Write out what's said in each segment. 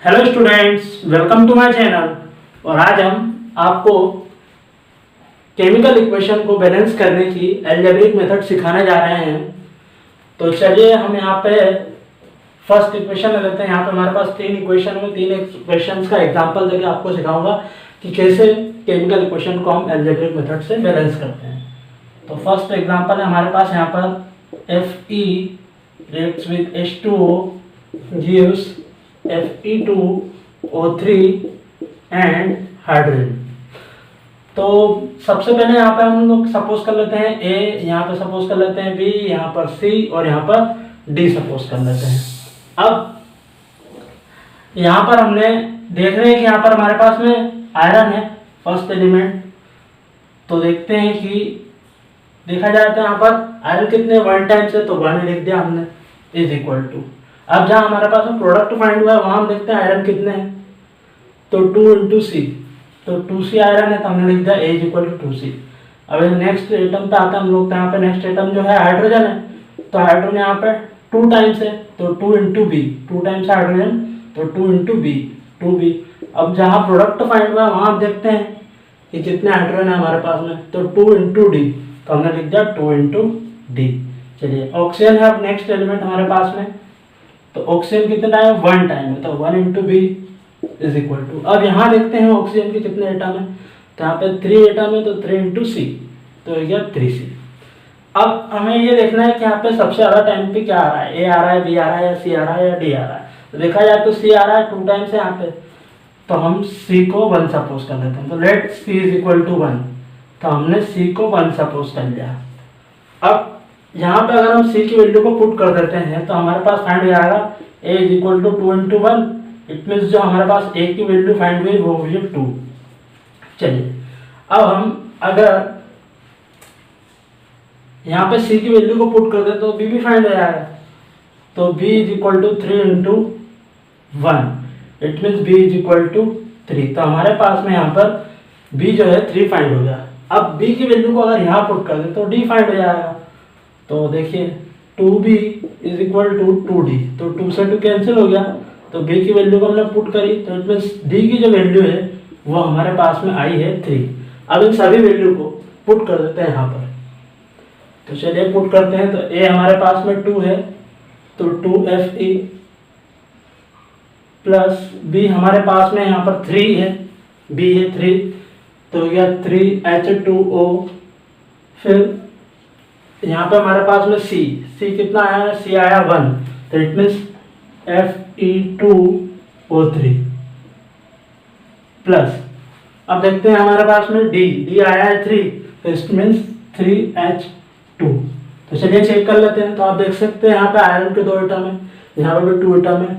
Hello students, welcome to my channel. और आज हम आपको केमिकल इक्वेशन को बैलेंस करने की अलजेब्रिक मेथड सिखाने जा रहे हैं। तो चलिए हम यहाँ पे फर्स्ट इक्वेशन ले लेते हैं। यहाँ पे हमारे पास तीन इक्वेशन में तीन इक्वेशंस का एग्जांपल देके आपको सिखाऊंगा कि कैसे केमिकल इक्वेशन को हम अलजेब्रिक मेथड से बैलेंस करते हैं। तो फर्स्ट एग्जांपल है हमारे पास यहाँ पर Fe reacts with H2O gives Fe2O3 and hydrogen. तो सबसे पहले यहाँ पे हम लोग सपोज कर लेते हैं A, यहाँ पे सपोज कर लेते हैं B, यहाँ पर C और यहाँ पर D सपोज कर लेते हैं। अब यहाँ पर हमने देख रहे हैं कि यहाँ पर हमारे पास में आयरन है फर्स्ट एलिमेंट। तो देखते हैं कि देखा जाए तो यहाँ पर आयरन कितने वन टाइम्स है, तो वन लिख दिया हमने इज इक्वल टू। अब जहाँ हमारे पास में प्रोडक्ट फाइंड हुआ है वहाँ हम देखते हैं आयरन कितने हैं, तो 2 इंटू सी, तो 2C आयरन है तो हमने लिख दिया A is equal to 2C। अब नेक्स्ट एटम पे आते हैं हम लोग, तो यहाँ पे नेक्स्ट एटम जो है हाइड्रोजन है, तो हाइड्रोजन यहाँ पे 2 टाइम्स है तो 2 इंटू बी, 2 टाइम्स हाइड्रोजन तो 2 इंटू बी, 2B। अब जहाँ प्रोडक्ट फाइंड हुआ है वहाँ आप देखते हैं कि कितने हाइड्रोजन है हमारे पास में, तो 2 इंटू डी, तो हमने लिख दिया 2 इंटू डी। चलिए ऑक्सीजन है अब नेक्स्ट एलिमेंट हमारे पास में, तो ऑक्सीजन कितना है 1 टाइम है, तो 1 into B is equal to. अब यहाँ देखते हैं ऑक्सीजन के कितने एटम है, तो यहाँ पे 3 एटम है तो 3 इंटू सी, तो ये 3C। अब हमें ये देखना है कि यहाँ पे सबसे ज़्यादा टाइम पे क्या आ रहा है, ए आ रहा है, बी आ रहा है, या सी आ रहा है, या डी आ रहा है। तो देखा जाए तो सी आ रहा है 2 टाइम्स है यहाँ पे, तो हम सी को 1 सपोज कर लेते हैं। तो let C is equal to 1, तो हमने सी को 1 सपोज कर लिया। अब यहाँ पे अगर हम सी की वैल्यू को पुट कर देते हैं तो हमारे पास फाइंड हो जाएगा A is equal to 2 into 1। It means जो हमारे पास ए की वैल्यू फाइंड हुई वो हुई 2। चलिए अब हम अगर यहाँ पे सी की वैल्यू को पुट कर दें तो बी भी फाइंड हो जाएगा, तो B is equal to 3 into 1। It means B is equal to 3। तो हमारे पास में यहाँ पर बी जो है 3 फाइंड हो गया। अब बी की वैल्यू को अगर यहाँ पुट कर दें तो डी फाइंड हो जाएगा। तो देखिए 2b is equal to 2d, तो 2 से 2 कैंसिल हो गया, तो b की वैल्यू को हमने पुट करी, तो इट मीन्स d की जो वैल्यू है वो हमारे पास में आई है 3। अब इन सभी वैल्यू को पुट कर देते हैं यहाँ पर, तो चलिए पुट करते हैं। तो a हमारे पास में 2 है, तो 2Fe प्लस b हमारे पास में यहाँ पर 3 है, b है 3, तो यह 3H2O। फिर यहाँ पे हमारे पास में C कितना आया, C आया 1, तो इट मीन्स Fe2O3 प्लस, अब देखते हैं हमारे पास में D आया है 3, तो इट मीन्स 3H2। तो चलिए चेक कर लेते हैं। तो आप देख सकते हैं यहाँ पे आयरन के 2 एटम है, यहाँ पे भी 2 एटम है,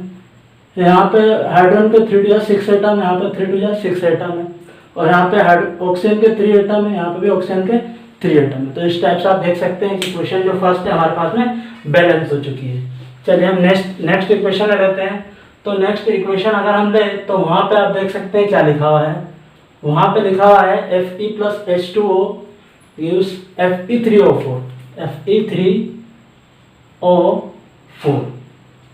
यहाँ पे हाइड्रोजन के 3 टू 6 एटम, यहाँ पे 3 टू 6 एटम है, और यहाँ पे ऑक्सीजन के 3 एटम है, यहाँ पे भी ऑक्सीजन के 3 एटम है। तो इस टाइप से आप देख सकते हैं कि क्वेश्चन जो फर्स्ट है हमारे पास में बैलेंस हो चुकी है। चलिए हम नेक्स्ट इक्वेशन ले लेते हैं। तो नेक्स्ट इक्वेशन अगर हम ले तो वहाँ पे आप देख सकते हैं क्या लिखा हुआ है, वहाँ पे लिखा हुआ है Fe plus H2O gives Fe3O4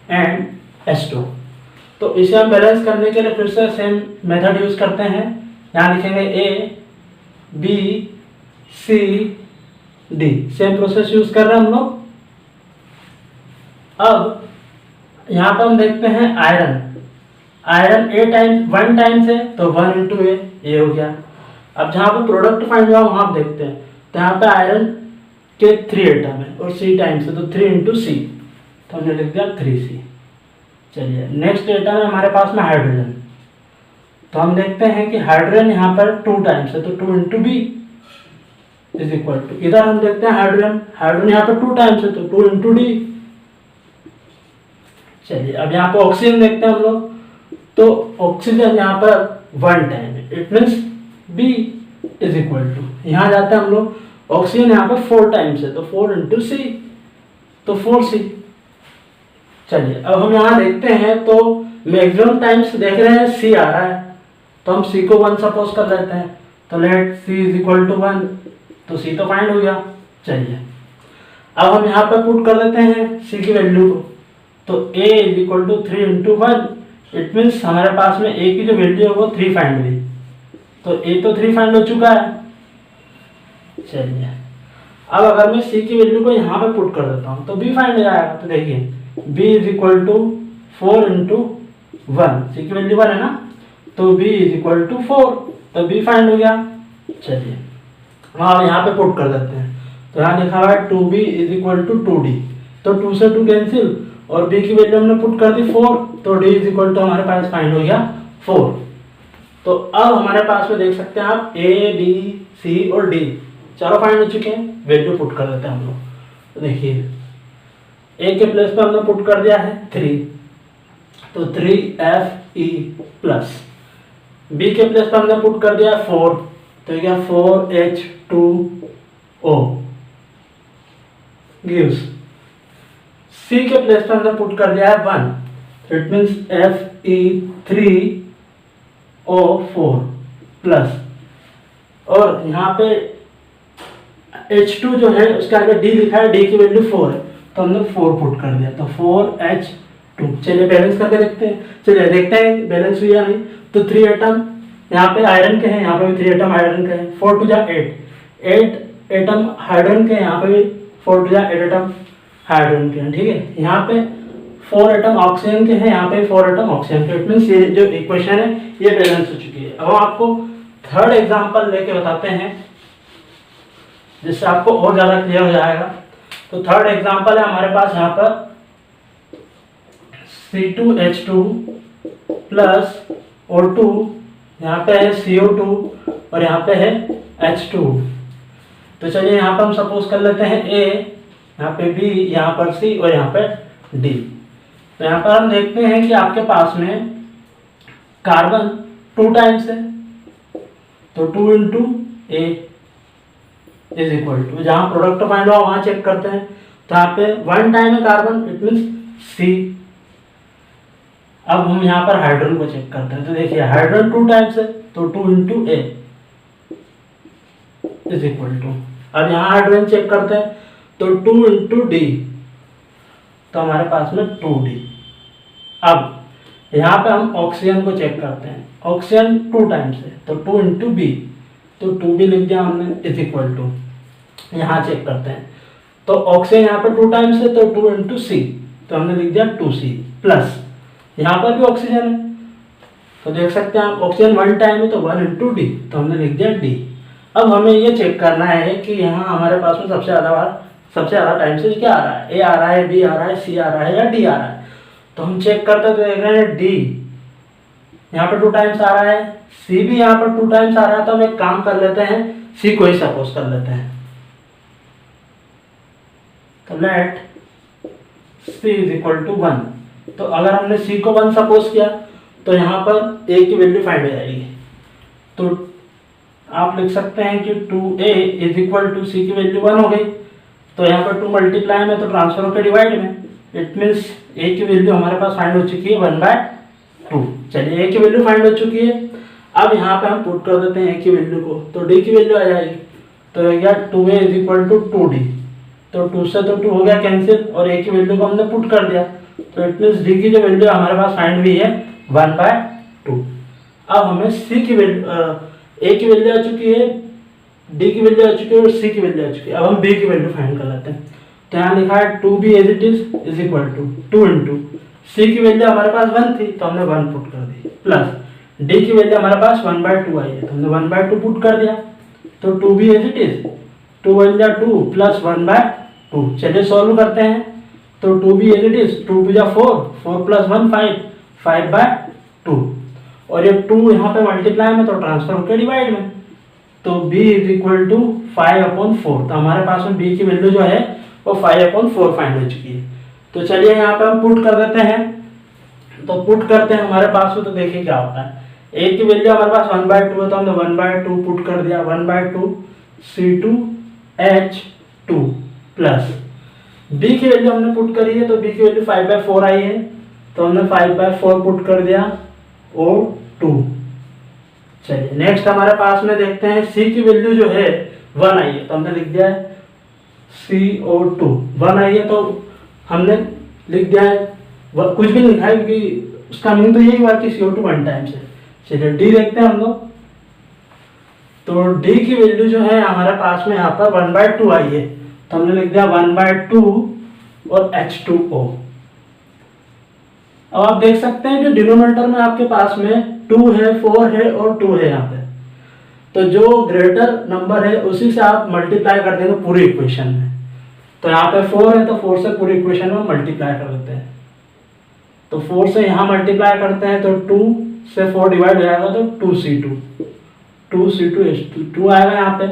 and H2। तो इसे हम बैलेंस करने के लिए फिर से सेम मेथड यूज करते हैं। यहाँ लिखेंगे A B C D, same process use कर रहे हैं हम लोग। अब यहाँ पर हम देखते हैं आयरन A टाइम्स 1 टाइम्स है, तो 1 इंटू ए, ये हो गया। अब जहाँ पे प्रोडक्ट फाइंड हुआ वहाँ आप देखते हैं, तो यहाँ पे आयरन के 3 एटम है और C टाइम्स है, तो 3 इंटू सी, तो हमने लिख दिया 3C। चलिए नेक्स्ट एटम है हमारे पास में हाइड्रोजन, तो हम देखते हैं कि हाइड्रोजन यहाँ पर 2 टाइम्स है, तो 2 into B is equal to, इधर हम देखते हैं हाइड्रोजन यहाँ पे 2 टाइम्स है, तो 2 इंटू डी। चलिए अब यहाँ पे ऑक्सीजन देखते हैं हम लोग, तो ऑक्सीजन यहाँ पर 1 टाइम है, it means B is equal to, यहाँ जाते हैं हम लोग, ऑक्सीजन यहाँ पे 4 टाइम्स है, तो 4 इंटू सी, तो 4C। चलिए अब हम यहाँ देखते हैं तो मैक्सिमम टाइम्स देख रहे हैं C आ रहा है, तो हम C को 1 सपोज कर लेते हैं। तो let C is equal to 1, तो C तो फाइंड हो गया। चलिए अब हम यहाँ पे पुट कर देते हैं C की वैल्यू को, तो A is equal to 3 into 1, it means हमारे पास में ए की जो वैल्यू है वो 3 फाइंड हुई, तो ए तो 3 फाइंड हो चुका है। चलिए अब अगर मैं सी की वैल्यू को यहाँ पे पुट कर देता हूँ तो बी फाइंड हो जाएगा। तो देखिए B is equal to 4 into 1, C की वैल्यू 1 है ना, तो बी इज इक्वल टू 4, तो बी फाइंड हो गया। चलिए अब यहाँ पे पुट कर देते हैं, तो यहाँ लिखा हुआ है 2b is equal to 2d, तो 2 से 2 कैंसिल और b की वैल्यू हमने पुट कर दी 4, तो d इज इक्वल टू हमारे पास फाइंड हो गया 4। तो अब हमारे पास में देख सकते हैं आप a b c और d चारों फाइंड हो चुके हैं, वैल्यू पुट कर देते हैं हम लोग। तो देखिए a के प्लेस पे हमने पुट कर दिया है 3, तो 3fe प्लस b के प्लेस पे हमने पुट कर दिया 4, तो क्या 4h2o गिव्स, c के प्लेस पे हमने पुट कर दिया है 1, तो इट मींस fe3o4 प्लस, और यहाँ पे H2 जो है उसके आगे D लिखा है, D की वैल्यू 4 है, तो हमने 4 पुट कर दिया, तो 4H2। चलिए बैलेंस करके देखते हैं, चलिए देखते हैं बैलेंस हुआ या नहीं। तो 3 एटम यहाँ पे आयरन के हैं, यहाँ पे भी 3 एटम आयरन के हैं, 4 टू जा 8 एटम हाइड्रोजन के, यहाँ पे भी 4 टू जा 8 एटम हाइड्रोजन के हैं, ठीक है। यहाँ पे 4 एटम ऑक्सीजन के हैं, यहाँ पे 4 एटम ऑक्सीजन के, इट मींस ये जो इक्वेशन है ये बैलेंस हो चुकी है। अब हम आपको थर्ड एग्जांपल लेके बताते हैं जिससे आपको और ज्यादा क्लियर हो जाएगा। तो थर्ड एग्जांपल है हमारे पास यहाँ पर C2H2 प्लस O2, यहाँ पे है CO2 और यहाँ पे है H2। तो चलिए यहाँ पर हम सपोज कर लेते हैं A, यहाँ पे B, यहाँ पर C और यहाँ पे D। तो यहाँ पर हम देखते हैं कि आपके पास में कार्बन 2 टाइम्स है, तो 2 into A is equal to, जहाँ प्रोडक्ट फाइंड हुआ वहाँ चेक करते हैं, तो यहाँ पे 1 टाइम है कार्बन, इट मीन्स C। अब हम यहाँ पर हाइड्रोजन को चेक करते हैं, तो देखिए हाइड्रोजन 2 टाइम्स है, तो 2 into A is equal to, अब यहाँ हाइड्रोजन चेक करते हैं तो 2 इंटू D, तो हमारे पास में 2D। अब यहाँ पे हम ऑक्सीजन को चेक करते हैं, ऑक्सीजन 2 टाइम्स है, तो 2 इंटू B, तो 2B लिख दिया हमने इज इक्वल टू, यहाँ चेक करते हैं तो ऑक्सीजन यहाँ पे 2 टाइम्स है, तो 2 इंटू C, तो हमने लिख दिया 2C प्लस, यहाँ पर भी ऑक्सीजन है, तो देख सकते हैं आप ऑक्सीजन 1 टाइम है, तो 1 इंटू D, तो हमने लिख दिया D। अब हमें ये चेक करना है कि यहाँ हमारे पास में सबसे ज़्यादा टाइम से क्या आ रहा है, A आ रहा है, B आ रहा है, C आ रहा है या D आ रहा है। तो हम चेक करते हैं तो देख रहे हैं D यहाँ पर 2 टाइम्स आ रहा है, C भी यहाँ पर 2 टाइम्स आ रहा है, तो हम एक काम कर लेते हैं, C को ही सपोज कर लेते हैं। तो let C is equal to 1, तो अगर हमने C को 1 सपोज किया तो यहाँ पर A की वैल्यू फाइंड हो जाएगी, तो आप लिख सकते हैं कि 2A is equal to C की वैल्यू 1 हो गई, तो यहाँ पर 2 मल्टीप्लाई में तो ट्रांसफर होकर डिवाइड में, इट मीन्स A की वैल्यू हमारे पास फाइंड हो चुकी है 1/2। चलिए A की वैल्यू फाइंड हो चुकी है, अब यहाँ पे हम पुट कर देते हैं A की वैल्यू को, तो D की वैल्यू आ जाएगी, तो क्या 2A is equal to 2D, तो 2 से तो 2 हो गया कैंसिल और A की वैल्यू को हमने पुट कर दिया, तो इट मीन्स D की जो वैल्यू हमारे पास फाइंड हुई है 1/2। अब हमें C की वैल्यू A की वैल्यू आ चुकी है, D की वैल्यू आ चुकी है और C की वैल्यू आ चुकी है। अब हम B की वैल्यू फाइंड कर लेते हैं, तो यहाँ लिखा है 2B as it is equal to 2 into C की वैल्यू हमारे पास 1 थी, तो हमने 1 पुट कर दी, प्लस D की वैल्यू हमारे पास 1/2 आई है, तो हमने 1/2 पुट कर दिया, तो 2B एज इट इज 2 1 जा 2 प्लस 1/2। चलिए सॉल्व करते हैं, तो 2B एज इट इज 2 जा 4, 4 प्लस 1 5, 5/2, और ये 2 यहाँ पे मल्टीप्लाई में तो ट्रांसफर होकर डिवाइड में, तो B इज इक्वल टू 5/4, तो हमारे पास में B की वैल्यू जो है वो 5/4 फाइंड हो चुकी है। तो चलिए यहाँ पे हम पुट कर देते हैं, तो पुट करते हैं हमारे पास में, तो देखिए क्या होता है। A की वैल्यू हमारे पास 1/2 है, तो हमने 1/2 पुट कर दिया, 1/2 C2H2 प्लस B की वैल्यू हमने पुट करी है, तो B की वैल्यू 5/4 आई है, तो हमने 5/4 पुट कर दिया O2। चलिए नेक्स्ट हमारे पास में देखते हैं C की वैल्यू जो है 1 आई है, तो हमने लिख दिया है CO2 1 आई है, तो हमने लिख दिया है कुछ भी लिखा है क्योंकि उसका मीन तो यही हुआ कि CO2 1 टाइम्स है। चलिए डी देखते हैं हम लोग। तो डी की वैल्यू जो है हमारे पास में यहाँ पर 1/2 आई है, तो हमने लिख दिया 1/2 और H2O। अब आप देख सकते हैं कि डिनोमिनेटर में आपके पास में 2 है, 4 है और 2 है यहाँ पे। तो जो ग्रेटर नंबर है उसी से आप मल्टीप्लाई कर देंगे पूरी इक्वेशन में। तो यहाँ पे 4 है तो 4 से पूरी इक्वेशन में मल्टीप्लाई कर देते हैं। तो 4 से यहाँ मल्टीप्लाई करते हैं तो 2 से 4 डिवाइड हो जाएगा तो 2C2 आएगा यहाँ पे।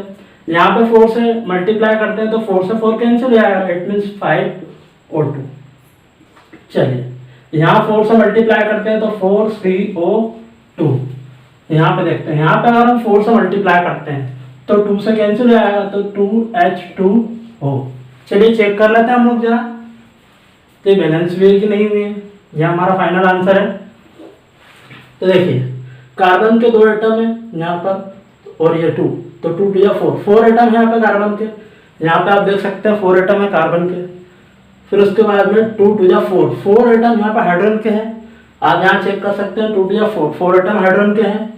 यहाँ पे 4 से मल्टीप्लाई करते हैं तो 4 से 4 कैंसिल हो जाएगा, इट मीन्स 5 और 2। चलिए यहाँ 4 से मल्टीप्लाई करते हैं तो 4CO2। यहाँ पे देखते हैं, यहाँ पे अगर हम 4 से मल्टीप्लाई करते हैं तो 2 से कैंसिल हो जाएगा तो 2H2O। चलिए चेक कर लेते हैं हम लोग जरा, तो बैलेंस हुई है कि नहीं हुई है। यह हमारा फाइनल आंसर है। तो देखिए कार्बन के 2 एटम है यहाँ पर और ये 2, तो 2 2 या 4 एटम है यहाँ पे कार्बन के। यहाँ पे आप देख सकते हैं 4 एटम है कार्बन के। फिर उसके बाद में 2 2 या 4 एटम यहाँ पे हाइड्रोजन के हैं। आप यहाँ चेक कर सकते हैं 2 2 या 4 एटम हाइड्रोजन के हैं।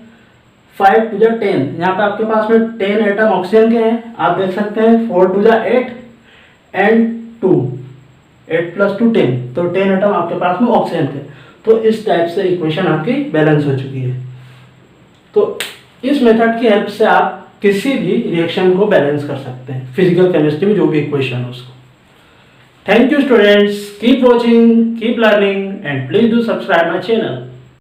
5 2 या 10, यहाँ पे आपके पास में 10 एटम ऑक्सीजन के हैं। आप देख सकते हैं 4 2 या 8 एंड 2, 8 + 2 10, तो 10 एटम आपके पास में ऑक्सीजन के। तो इस टाइप से इक्वेशन आपकी बैलेंस हो चुकी है। तो इस मेथड की हेल्प से आप किसी भी रिएक्शन को बैलेंस कर सकते हैं, फिजिकल केमिस्ट्री में जो भी इक्वेशन हो उसको। Thank you students, keep watching, keep learning and please do subscribe my channel.